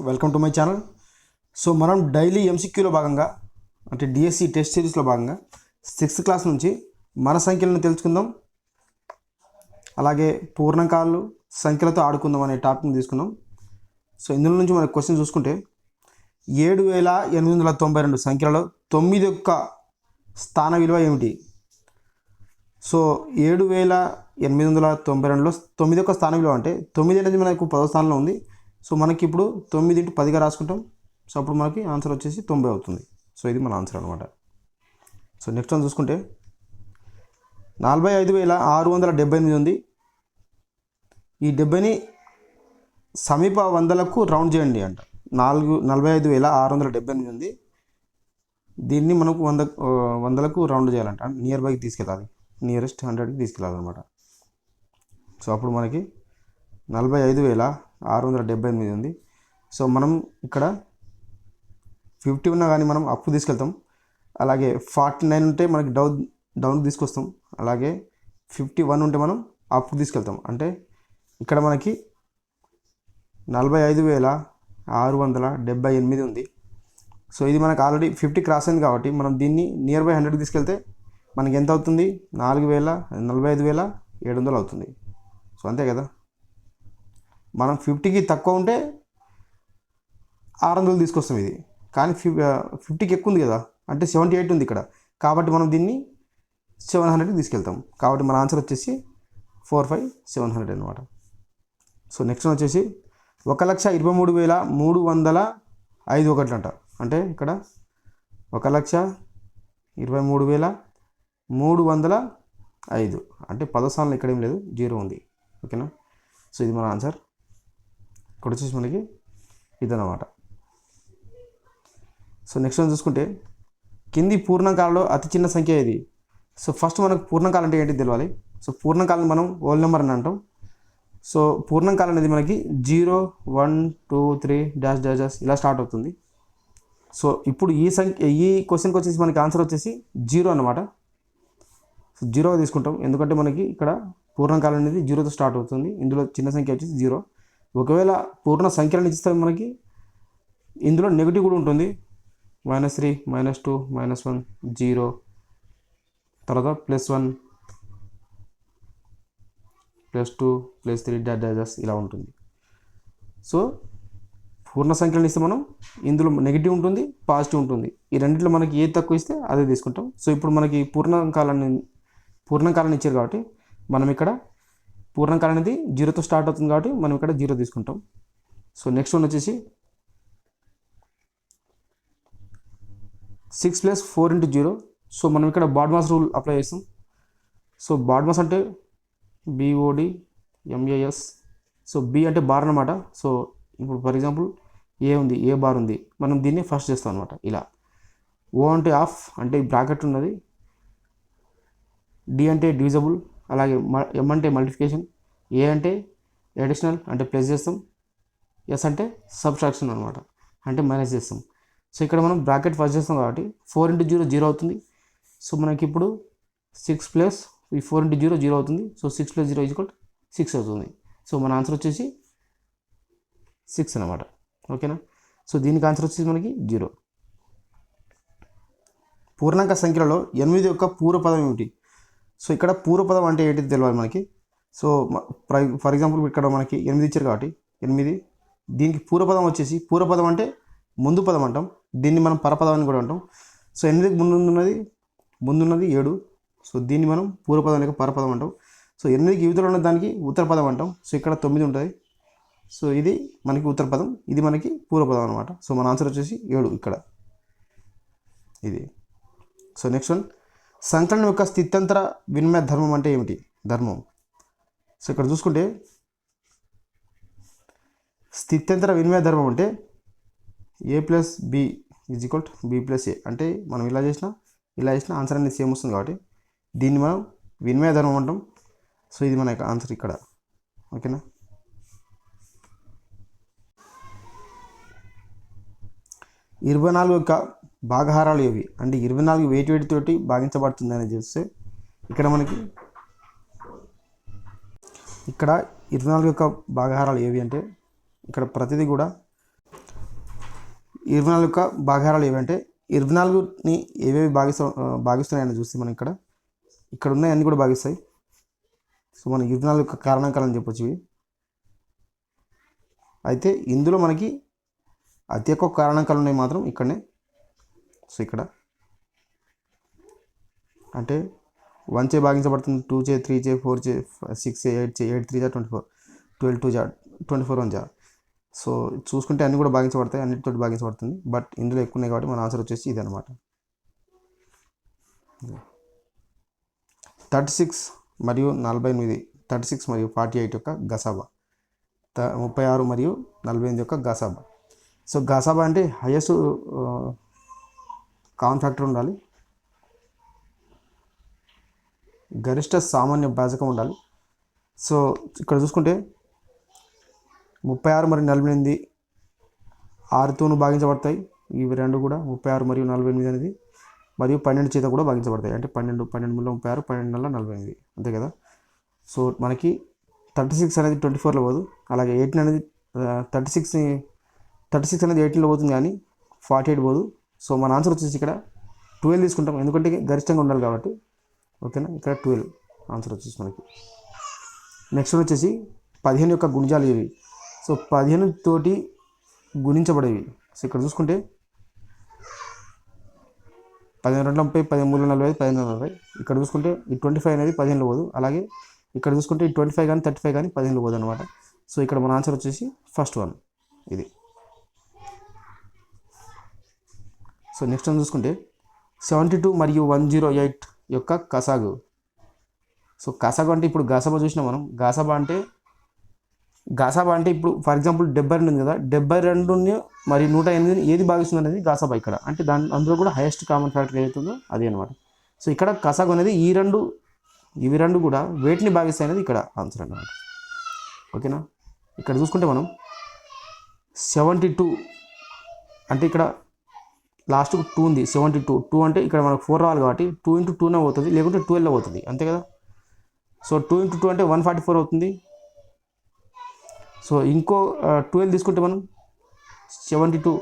Welcome to my channel. So మనం daily ఎంసీక్యూలో భాగంగా అంటే డిఎస్సి టెస్ట్ సిరీస్లో భాగంగా 6th క్లాస్ నుంచి మన సంఖ్యలను తెలుసుకుందాం, అలాగే పూర్ణాంకాలు సంఖ్యలతో ఆడుకుందాం అనే టాపిక్ని తీసుకున్నాం. సో ఇందులో నుంచి మన క్వశ్చన్ చూసుకుంటే 7892 సంఖ్యలలో 9 యొక్క స్థాన విలువ ఏమిటి? సో 7892లో 9 యొక్క స్థాన విలువ అంటే 9 అనేది మనకు 10వ స్థానంలో ఉంది. సో మనకి ఇప్పుడు 9 × 10గా రాసుకుంటాం. సో అప్పుడు మనకి ఆన్సర్ వచ్చేసి 90 అవుతుంది. సో ఇది మన ఆన్సర్ అనమాట. సో నెక్స్ట్ వన్ చూసుకుంటే 45678 ఉంది. ఈ 70ని సమీప వందలకు రౌండ్ చేయండి అంట. 45678 ఉంది. దీన్ని మనకు వందలకు రౌండ్ చేయాలంట, నియర్ బైకి తీసుకెళ్ళాలి, నియరెస్ట్ 100కి తీసుకెళ్ళాలన్నమాట. సో అప్పుడు మనకి 45678 ఉంది. సో మనం ఇక్కడ 50 ఉన్నా కానీ మనం అప్పు తీసుకెళ్తాం. అలాగే 49 ఉంటే మనకి డౌన్కి తీసుకొస్తాం. అలాగే 51 ఉంటే మనం అప్పు తీసుకెళ్తాం. అంటే ఇక్కడ మనకి 45678 ఉంది. సో ఇది మనకు ఆల్రెడీ 50 క్రాస్ అయింది కాబట్టి మనం దీన్ని నియర్ బై 100కి తీసుకెళ్తే మనకి ఎంత అవుతుంది? 45,700 అవుతుంది. సో అంతే కదా. మనం 50కి తక్కువ ఉంటే 600 తీసుకొస్తాం. ఇది కానీ 50కి ఎక్కువ ఉంది కదా, అంటే 78 ఉంది ఇక్కడ, కాబట్టి మనం దీన్ని 700కి తీసుకెళ్తాం. కాబట్టి మన ఆన్సర్ వచ్చేసి 45,700 అనమాట. సో నెక్స్ట్ వచ్చేసి 1,23,305 ఒకటి అంట. అంటే ఇక్కడ 1,23,305 అంటే 10వ స్థానంలో ఇక్కడ ఏం లేదు, 0 ఉంది. ఓకేనా. సో ఇది మన ఆన్సర్. ఇక్కడ వచ్చేసి మనకి ఇదన్నమాట. సో నెక్స్ట్ వన్ చూసుకుంటే కింది పూర్ణాంకాలలో అతి చిన్న సంఖ్య ఏది? సో ఫస్ట్ మనకు పూర్ణాంకాలు అంటే ఏంటి తెలియాలి. సో పూర్ణాంకాలను మనం హోల్ నెంబర్ అని అంటాం. సో పూర్ణాంకాలు అనేది మనకి 0, 1, 2, 3 డాష్ డాష్ డాష్ ఇలా స్టార్ట్ అవుతుంది. సో ఇప్పుడు ఈ క్వశ్చన్కి వచ్చేసి మనకి ఆన్సర్ వచ్చేసి 0 అన్నమాట. సో 0గా తీసుకుంటాం, ఎందుకంటే మనకి ఇక్కడ పూర్ణాంకాలు అనేది 0తో స్టార్ట్ అవుతుంది. ఇందులో చిన్న సంఖ్య వచ్చేసి 0. ఒకవేళ పూర్ణ సంఖ్యలను ఇస్తే మనకి ఇందులో నెగిటివ్ కూడా ఉంటుంది. -3, -2, -1, 0, తర్వాత +1, +2, +3 డాష్ డాష్ డాష్ ఇలా ఉంటుంది. సో పూర్ణ సంఖ్యలను ఇస్తే మనం ఇందులో నెగిటివ్ ఉంటుంది, పాజిటివ్ ఉంటుంది. ఈ రెండింటిలో మనకి ఏది తక్కువ ఇస్తే అదే తీసుకుంటాం. సో ఇప్పుడు మనకి పూర్ణాంకాలను ఇచ్చారు కాబట్టి మనం ఇక్కడ పూర్ణాంకాలు అనేది 0తో స్టార్ట్ అవుతుంది కాబట్టి మనం ఇక్కడ 0 తీసుకుంటాం. సో నెక్స్ట్ వన్ వచ్చేసి 6 + 4 × 0. సో మనం ఇక్కడ బాడ్మాస్ రూల్ అప్లై చేస్తాం. సో బాడ్మాస్ అంటే BODMAS. సో B అంటే బార్ అనమాట. సో ఇప్పుడు ఫర్ ఎగ్జాంపుల్ ఏ బార్ ఉంది, మనం దీన్ని ఫస్ట్ చేస్తాం అనమాట. ఇలా O అంటే ఆఫ్, అంటే బ్రాకెట్ ఉన్నది. D అంటే డివిజబుల్, అలాగే M అంటే మల్టిప్లికేషన్, A అంటే అడిషనల్ అంటే ప్లస్ చేస్తాం, S అంటే సబ్ట్రాక్షన్ అనమాట, అంటే మైనస్ చేస్తాం. సో ఇక్కడ మనం బ్రాకెట్ ఫస్ట్ చేస్తాం కాబట్టి 4 × 0 0 అవుతుంది. సో మనకి ఇప్పుడు 6 + 4 × 0 0 అవుతుంది. సో 6 + 0 = 6 అవుతుంది. సో మన ఆన్సర్ వచ్చేసి 6 అనమాట. ఓకేనా. సో దీనికి ఆన్సర్ వచ్చేసి మనకి 0. పూర్ణాంక సంఖ్యలలో 8 యొక్క పూర్వపదం ఏమిటి? సో ఇక్కడ పూర్వపదం అంటే ఏంటి తెలియాలి మనకి. సో ఫర్ ఎగ్జాంపుల్ ఇక్కడ మనకి 8 ఇచ్చారు కాబట్టి 8, దీనికి పూర్వపదం వచ్చేసి, పూర్వపదం అంటే ముందు పదం అంటాం. దీన్ని మనం పరపదం అని కూడా అంటాం. సో 8కి ముందున్నది 7. సో దీన్ని మనం పూర్వపదం లేక పరపదం అంటాం. సో 8కి యువతలో ఉన్న దానికి ఉత్తర పదం అంటాం. సో ఇక్కడ 9 ఉంటుంది. సో ఇది మనకి ఉత్తర పదం, ఇది మనకి పూర్వపదం అనమాట. సో మన ఆన్సర్ వచ్చేసి 7 ఇక్కడ ఇది. సో నెక్స్ట్ వన్, సంకలనం యొక్క స్థిత్యంతర వినిమయ ధర్మం అంటే ఏమిటి? ధర్మం. సో ఇక్కడ చూసుకుంటే స్థిత్యంతర వినిమయ ధర్మం అంటే A + B = B + A. అంటే మనం ఇలా చేసినా ఆన్సర్ అనేది సేమ్ వస్తుంది కాబట్టి దీన్ని మనం వినిమయ ధర్మం అంటాం. సో ఇది మన ఆన్సర్ ఇక్కడ. ఓకేనా. 24 యొక్క భాగహారాలు ఏవి? అంటే 24 వేటితోటి భాగించబడుతుంది అని చూస్తే ఇక్కడ మనకి 24 యొక్క భాగహారాలు ఏవి అంటే ఇక్కడ ప్రతిదీ కూడా 24 యొక్క భాగాలు ఏవంటే 24ని ఏవేవి భాగిస్తున్నాయని చూస్తే మనం ఇక్కడ ఉన్నాయన్నీ కూడా భాగిస్తాయి. సో మనం 24 యొక్క కారణాంకాలని చెప్పొచ్చు ఇవి. అయితే ఇందులో మనకి అతి ఎక్కువ కారణాంకాలు ఉన్నాయి మాత్రం ఇక్కడనే. సో ఇక్కడ అంటే 1 చే భాగించబడుతుంది, 2 చే, 3 చే, 4 చే, 6 చే, 8 చే, 8 3 24, 12 2 24 1 సో చూసుకుంటే అన్నీ కూడా భాగించబడతాయి, అన్నిటితో భాగించబడుతుంది. బట్ ఇందులో ఎక్కువ ఉన్నాయి కాబట్టి మన ఆన్సర్ వచ్చేసి ఇది అనమాట. 36 మరియు 48, 36 మరియు 48 యొక్క గసాబా, 36 మరియు 48 యొక్క గసాబా. సో గసాబా అంటే హైయెస్ట్ కామన్ ఫ్యాక్టర్ ఉండాలి, గరిష్ట సామాన్య భాజకం ఉండాలి. సో ఇక్కడ చూసుకుంటే 36 మరియు 48 6తోనూ భాగించబడతాయి. ఇవి రెండు కూడా 36 మరియు 48 అనేది మరియు 12 చేత కూడా భాగించబడతాయి. అంటే 12 12 36, 12 48 అంతే కదా. సో మనకి 36 అనేది 24లో పోదు, అలాగే 18 అనేది 36 అనేది 18లో పోతుంది కానీ 48 పోదు. సో మన ఆన్సర్ వచ్చేసి ఇక్కడ 12 తీసుకుంటాం, ఎందుకంటే గరిష్టంగా ఉండాలి కాబట్టి. ఓకేనా, ఇక్కడ 12 ఆన్సర్ వచ్చేసి మనకి. నెక్స్ట్ వచ్చేసి 15 యొక్క గుణిజాలు ఇవి. సో 15 తోటి గుణించబడేవి. సో ఇక్కడ చూసుకుంటే 15 2 30, 13 45, 15 40. ఇక్కడ చూసుకుంటే ఈ 25 అనేది 15లో పోదు, అలాగే ఇక్కడ చూసుకుంటే ఈ 25 కానీ 35 కానీ 15లో పోదు అనమాట. సో ఇక్కడ మన ఆన్సర్ వచ్చేసి ఫస్ట్ వన్ ఇది. సో నెక్స్ట్ వన్ చూసుకుంటే 72 మరియు 108 యొక్క కసాగు. సో కసాగు అంటే ఇప్పుడు గసాబా చూసినాం మనం. గసాబా అంటే ఇప్పుడు ఫర్ ఎగ్జాంపుల్ 72 ఉంది కదా, 72 మరియు 108 ఏది భాగిస్తుంది అనేది గసాబా ఇక్కడ. అంటే అందులో కూడా హైయెస్ట్ కామన్ ఫ్యాక్టర్ ఏదైతుందో అది అనమాట. సో ఇక్కడ కసాగు అనేది ఇవి రెండు కూడా వేటిని భాగిస్తాయి అనేది ఇక్కడ ఆన్సర్ అన్నమాట. ఓకేనా, ఇక్కడ చూసుకుంటే మనం 72 అంటే ఇక్కడ లాస్ట్ 2 ఉంది, 72 అంటే ఇక్కడ మనకు 4 రావాలి కాబట్టి 2 × 2 అవుతుంది, లేకుంటే 12లో అవుతుంది, అంతే కదా. సో 2 × 2 అంటే 144 అవుతుంది. సో ఇంకో 12 తీసుకుంటే మనం 72,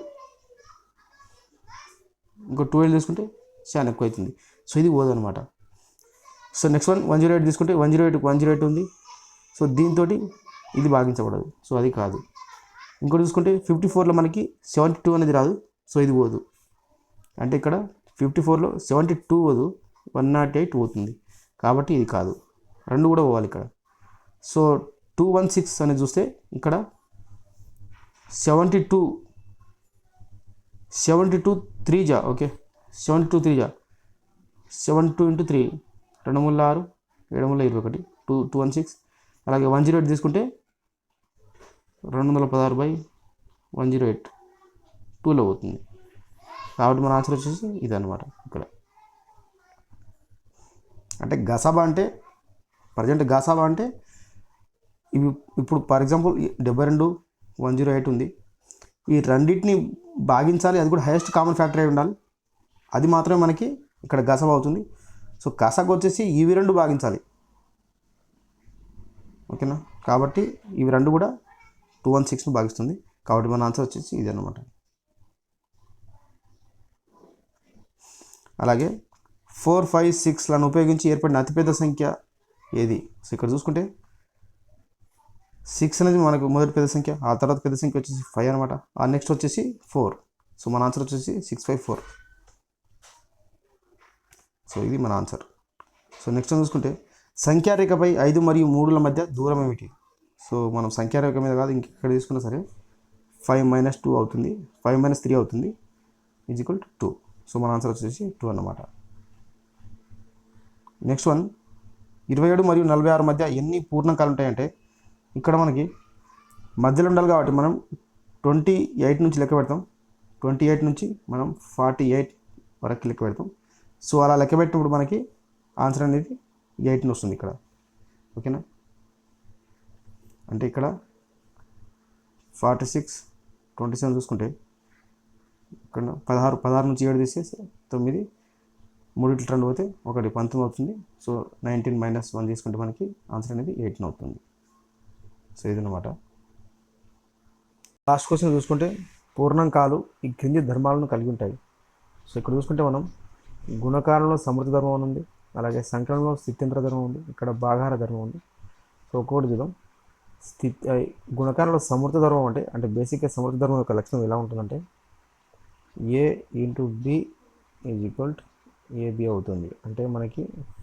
ఇంకో 12 తీసుకుంటే చాలా ఎక్కువ అవుతుంది. సో ఇది పోదు అనమాట. సో నెక్స్ట్ వన్ 108 తీసుకుంటే 108 ఉంది. సో దీంతో ఇది భాగించబడదు, సో అది కాదు. ఇంకోటి చూసుకుంటే 54లో మనకి 72 అనేది రాదు, సో ఇది పోదు. అంటే ఇక్కడ 54లో 72 పోదు, 108 పోతుంది, కాబట్టి ఇది కాదు. రెండు కూడా పోవాలి ఇక్కడ. సో 216 అనేది చూస్తే ఇక్కడ 72 3 జా, ఓకే 72 3 జా, 72 × 3 2 3 6 7 3 21 216. అలాగే 108 తీసుకుంటే 216/108 2లో అవుతుంది, కాబట్టి మన ఆన్సర్ వచ్చేసి ఇది అనమాట ఇక్కడ. అంటే గసాబా అంటే ప్రజెంట్ గసాబా అంటే ఇవి ఇప్పుడు ఫర్ ఎగ్జాంపుల్ 72 108 ఉంది, ఈ రెండింటిని భాగించాలి, అది కూడా హైయెస్ట్ కామన్ ఫ్యాక్టర్ అయి ఉండాలి, అది మాత్రమే మనకి ఇక్కడ గసాబా అవుతుంది. సో గసాబా వచ్చేసి ఇవి రెండు భాగించాలి, ఓకేనా. కాబట్టి ఇవి రెండు కూడా 216ను భాగిస్తుంది, కాబట్టి మన ఆన్సర్ వచ్చేసి ఇది అనమాట. అలాగే 4 5 6లను ఉపయోగించి ఏర్పడిన అతిపెద్ద సంఖ్య ఏది? సో ఇక్కడ చూసుకుంటే 6 అనేది మనకు మొదటి పెద్ద సంఖ్య, ఆ తర్వాత పెద్ద సంఖ్య వచ్చేసి 5 అనమాట, ఆ నెక్స్ట్ వచ్చేసి 4. సో మన ఆన్సర్ వచ్చేసి 6/4. సో ఇది మన ఆన్సర్. సో నెక్స్ట్ చూసుకుంటే సంఖ్యారేఖపై 5 మరియు 3ల మధ్య దూరం ఏమిటి? సో మనం సంఖ్యారేఖ మీద కాదు, ఇంకెక్కడ తీసుకున్నా సరే 5 - 2 అవుతుంది, 5 - 3 అవుతుంది, = 2. సో మన ఆన్సర్ వచ్చేసి 2 అన్నమాట. నెక్స్ట్ వన్ 27 మరియు 46 మధ్య ఎన్ని పూర్ణాంకాలు ఉంటాయంటే, ఇక్కడ మనకి మధ్యలో ఉండాలి కాబట్టి మనం 28 నుంచి లెక్క పెడతాం, 28 నుంచి మనం 48 వరకు లెక్క పెడతాం. సో అలా లెక్క పెట్టినప్పుడు మనకి ఆన్సర్ అనేది 8 వస్తుంది ఇక్కడ, ఓకేనా. అంటే ఇక్కడ 46 27 చూసుకుంటే ఇక్కడ 16 నుంచి 7 తీసేసి 9, 3 × 2 పోతే 1 19 అవుతుంది. సో 19 - 1 తీసుకుంటే మనకి ఆన్సర్ అనేది 18 అవుతుంది. సో ఇదన్నమాట. లాస్ట్ క్వశ్చన్ చూసుకుంటే పూర్ణాంకాలు ఈ క్రింది ధర్మాలను కలిగి ఉంటాయి. సో ఇక్కడ చూసుకుంటే మనం గుణకారంలో సమృద్ధ ధర్మం అని ఉంది, అలాగే సంకలనంలో స్థిత్యంతర ధర్మం ఉంది, ఇక్కడ భాగాహార ధర్మం ఉంది. సో ఒక్కొక్కటి చూద్దాం. గుణకారంలో సమృద్ధ ధర్మం అంటే బేసిక్గా సమృద్ధ ధర్మం యొక్క లక్షణం ఎలా ఉంటుందంటే A into B is equal to AB అవుతుంది. అంటే మనకి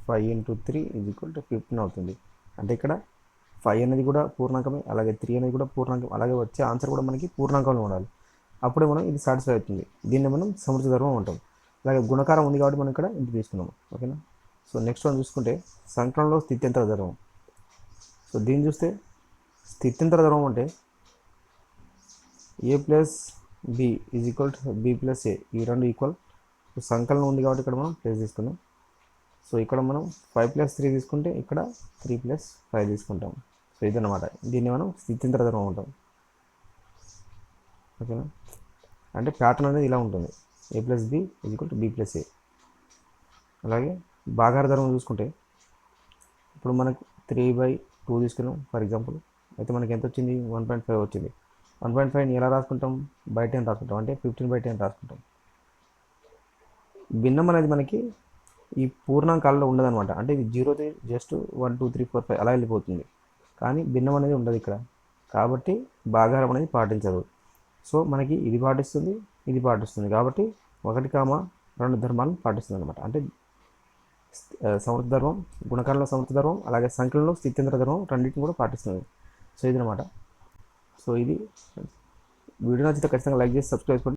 5 × 3 ఈజ్ ఈక్వల్ టు 15 అవుతుంది. అంటే ఇక్కడ 5 అనేది కూడా పూర్ణాంకమే, అలాగే 3 అనేది కూడా పూర్ణాంకం, అలాగే వచ్చే ఆన్సర్ కూడా మనకి పూర్ణాంకంలో ఉండాలి. అప్పుడే మనం ఇది సాటిస్ఫై అవుతుంది. దీన్ని మనం సమృద్ధ ధర్మం అంటాం. అలాగే గుణకారం ఉంది కాబట్టి మనం ఇక్కడ ఇంటి తీసుకున్నాము. ఓకేనా. సో నెక్స్ట్ వన్ చూసుకుంటే సంకలనంలో స్థిత్యంతర ధర్మం. సో దీన్ని చూస్తే స్థిత్యంతర ధర్మం అంటే A plus B is equal to B plus A, ఈ రెండు ఈక్వల్. సో సంకలనం ఉంది కాబట్టి ఇక్కడ మనం ప్లస్ తీసుకున్నాం. సో ఇక్కడ మనం 5 + 3 తీసుకుంటే ఇక్కడ 3 + 5 తీసుకుంటాం. సో ఇదన్నమాట. దీన్ని మనం స్థిత్యంతర ధర్మం అంటాం. ఓకేనా. అంటే ప్యాటర్న్ అనేది ఇలా ఉంటుంది. A plus B is equal to B plus A. అలాగే భాగాహార ధర్మం చూసుకుంటే ఇప్పుడు మనకు 3/2 తీసుకున్నాం ఫర్ ఎగ్జాంపుల్. అయితే మనకి ఎంత వచ్చింది? 1.5 వచ్చింది. 1.5ని ఎలా రాసుకుంటాం? బై 10 రాసుకుంటాం. అంటే 15/10 రాసుకుంటాం. భిన్నం అనేది మనకి ఈ పూర్ణాంకాల్లో ఉండదన్నమాట. అంటే ఇది 0 జస్ట్ 1 2 3 4 5 అలా వెళ్ళిపోతుంది. కానీ భిన్నం అనేది ఉండదు ఇక్కడ. కాబట్టి భాగాహారం అనేది పాటించదు. సో మనకి ఇది పాటిస్తుంది, ఇది పాటిస్తుంది. కాబట్టి 1, 2 ధర్మాలను పాటిస్తుంది అనమాట. అంటే సమృద్ధ ధర్మం, గుణకారంలో సమృద్ధ ధర్మం, అలాగే సంఖ్యలలో స్థిత్యంతర ధర్మం రెండింటిని కూడా పాటిస్తుంది. సో ఇది అనమాట. సో ఇది వీడియో నచ్చితే ఖచ్చితంగా లైక్ చేసి సబ్స్క్రైబ్ చేసుకోండి.